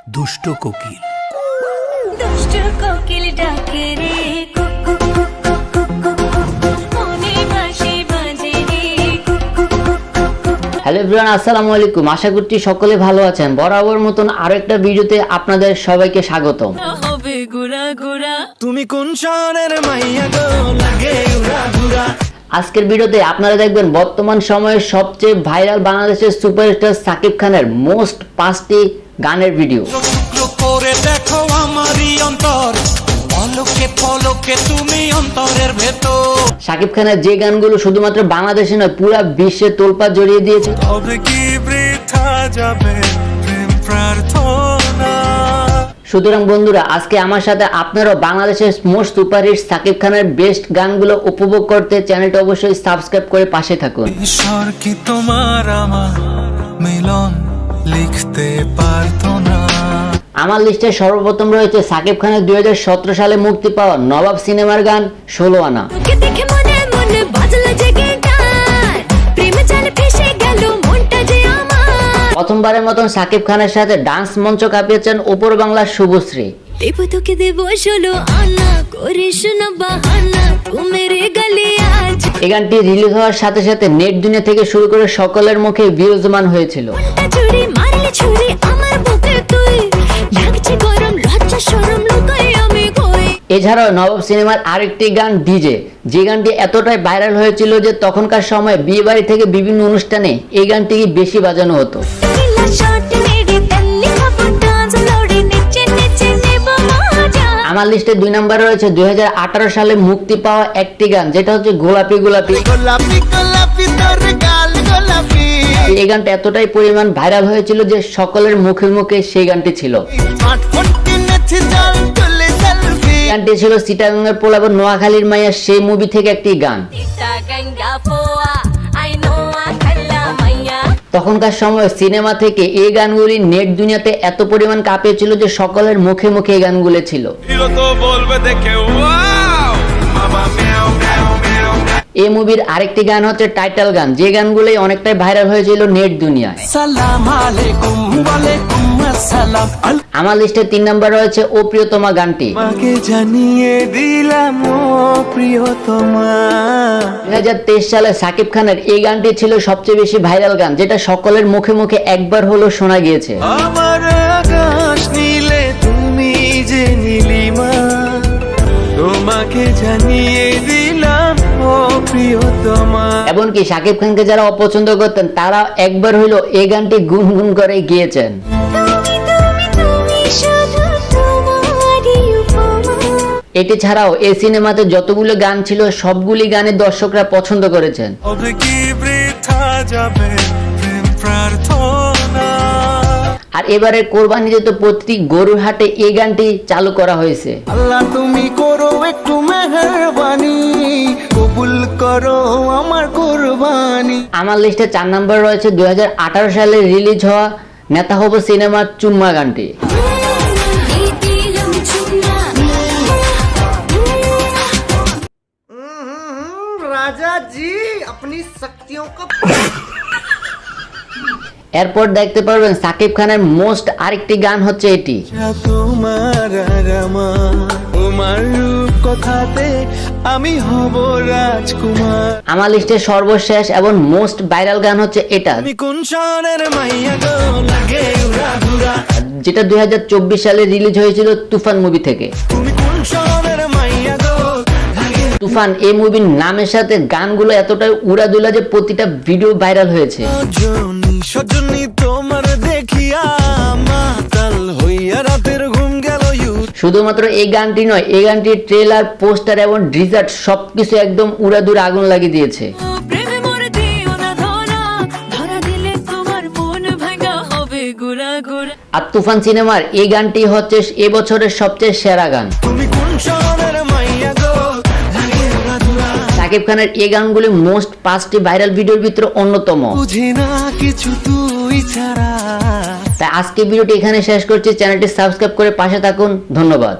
দুষ্ট কোকিল। দুষ্ট কোকিল ডাকে রে কুকু কুকু কুকু মনে বাঁশি বাজে রে কুকু কুকু। হ্যালো এভরিওয়ান, আসসালামু আলাইকুম। আশা করছি সকলে ভালো আছেন। বরাবর মতন আরো একটা ভিডিওতে আপনাদের সবাইকে স্বাগতম। হবে গুড়া গুড়া তুমি কোন শহরের মাইয়া গো লাগে উড়া ঘুরা। আজকের ভিডিওতে আপনারা দেখবেন বর্তমান সময়ের সবচেয়ে ভাইরাল বাংলাদেশের সুপারস্টার সাকিব খানের মোস্ট 5টি গানের ভিডিও। করে দেখো আমারই অন্তর, পলকে পলকে তুমি অন্তরের ভেতর। সাকিব খানের যে গানগুলো শুধুমাত্র বাংলাদেশে নয় পুরো বিশ্বে তোলপাড় জড়িয়ে দিয়েছে। তবে কি বৃথা যাবে প্রেম প্রার্থনা। সুতরাং বন্ধুরা, আজকে আমার সাথে আপনারাও বাংলাদেশের মোস্ট সুপারহিট সাকিব খানের বেস্ট গানগুলো উপভোগ করতে চ্যানেলটা অবশ্যই সাবস্ক্রাইব করে পাশে থাকুন। ঈশ্বর কি তোমার আমার মিলন লিখতে পারতো না। আমার লিস্টে সর্বপ্রথম রয়েছে সাকিব খানের 2017 সালে মুক্তি পাওয়া নবাব সিনেমার গান 16 আনা। তোকে দেখে মনে মনে বাজলো যে গিটার প্রেমে জালে ফেসে গেল মনটা যে আমার। প্রথমবারের মতন সাকিব খানের সাথে ডান্স মঞ্চ কাঁপিয়েছেন ওপর বাংলার শুভশ্রী। দেব তোকে দেব 16 আনা করে শোনা বাহানা তুমি রে গলি আজ। এই গানটি রিলিজ হওয়ার সাথে সাথে নেট দুনিয়া থেকে শুরু করে সকলের মুখে বিরাজমান হয়েছিল। মনটা চুরি মারলে ছুরি আমার বুকে তুই লাগছে গরম লজ্জা শরম লুকাই আমি কই। এছাড়াও নবাব সিনেমার আরেকটি গান ডিজে, যে গানটি এতটাই ভাইরাল হয়েছিল যে তখনকার সময় বিয়ে বাড়ি থেকে বিভিন্ন অনুষ্ঠানে এই গানটি বেশি বাজানো হতো। নীলা শর্ট নেড়ে তেলি খাপটা জলড়ি নিচে নিচে নেব মজা। আমার লিস্টে 2 নম্বরে রয়েছে 2018 সালে মুক্তি পাওয়া একটি গান, যেটা হচ্ছে গোলাপি গোলাপি। গোলাপি গোলাপি তোর গাল গোলাপি। এই গানটা এতটাই পরিমাণ ভাইরাল হয়েছিল যে সকলের মুখে মুখে সেই গানটি ছিল। স্মার্টফোন কিনেছি জল তুলে সেলফি। গানটি ছিল চিটাগাংয়ের পোলাবো নোয়াখালীর মাইয়া সেই মুভি থেকে একটি গান। Kita ganga poa I know akalla maya. তখনকার সময় সিনেমা থেকে এই গানগুলি নেট দুনিয়াতে এত পরিমাণ কাঁপিয়েছিল যে সকলের মুখে মুখে এই গানগুলো ছিল। হিরো তো বলবে দেখে ওয়াও মামা মিয়াও মিয়াও মিয়াও। এই মুভির আরেকটি গান হচ্ছে টাইটেল গান, যে গানগুলোই অনেকটাই ভাইরাল হয়েছিল নেট দুনিয়ায়। সালাম আলাইকুম ওয়ালাইকুম আসসালাম। আমার লিস্টে 3 নম্বর রয়েছে ও প্রিয়তমা গানটি। তোমাকে জানিয়ে দিলাম ও প্রিয়তমা। 2023 সালে সাকিব খানের এই গানটি ছিল সবচেয়ে বেশি ভাইরাল গান, যেটা সকলের মুখে মুখে একবার হলেও শোনা গিয়েছে। আমার আকাশ নীলে তুমি যে নীলিমা, তোমাকে জানিয়ে দিলাম ও প্রিয়তমা। এমনকি সাকিব খানকে যারা অপছন্দ করতেন তারা একবার হইলো এই গানটি গুনগুন করে গিয়েছেন। তুমি শুধু তোমারই উপমা। এটি ছাড়াও এই সিনেমাতে যতগুলো গান ছিল সবগুলি গানে দর্শকরা পছন্দ করেছেন। তবে কি বৃথা যাবে প্রেম প্রার্থনা। আর এবারে কোরবানিতে তো প্রতি গরুর হাটে এই গানটি চালু করা হয়েছে। আল্লাহ তুমি করো একটু মেহেরবানি, কবুল করো আমার কুরবানি। আমার লিস্টে 4 নম্বর রয়েছে 2018 সালে রিলিজ হওয়া নেতা হব সিনেমার চুম্মা গানটি। এই দিলাম চুম্মা। राजा जी अपनी शक्तियों का। এরপর দেখতে পারবেন সাকিব খানের মোস্ট আরেকটি গান হচ্ছে এটি। তোমার আর আমার রূপ কথাতে আমি হব রাজকুমার। আমার লিস্টে সর্বশেষ এবং মোস্ট ভাইরাল গান হচ্ছে এটা, তুমি কোন শহরের মাইয়া গো লাগে উড়া ঘুরা। যেটা 2024 সালে রিলিজ হয়েছিল তুফান মুভি থেকে। তুমি কোন শহরের মাইয়া গো লাগে। তুফান এই মুভির নামের সাথে গানগুলো এতটাই উড়াদুলা যে প্রতিটা ভিডিও ভাইরাল হয়েছে। সজনী সজনী তোমার দেখিয়া মাতাল হইয়া রাতের ঘুম গেল ইউর। শুধুমাত্র এই গানটি নয়, এই গানটির ট্রেলার, পোস্টার এবং ডিজার্ট সবকিছু একদম উড়াদুরা আগুন লাগিয়ে দিয়েছে। প্রেমে মরে দিও না ধরা ধরা দিলে তোমার মন ভাঙা হবে গুড়া গুড়া। আর তুফান সিনেমার এই গানটি হচ্ছে এবছরের সবচেয়ে সেরা গান। তুমি কোন শহরের মাইয়া গো লাগে উড়া ধুরা। সাকিব খানের এই গানগুলি মোস্ট 5টি ভাইরাল ভিডিওর ভিতরে অন্যতম। বুঝি না কিছু তুই ছাড়া। তাই আজকে ভিডিওটি এখানে শেষ করছি। চ্যানেলটি সাবস্ক্রাইব করে পাশে থাকুন। ধন্যবাদ।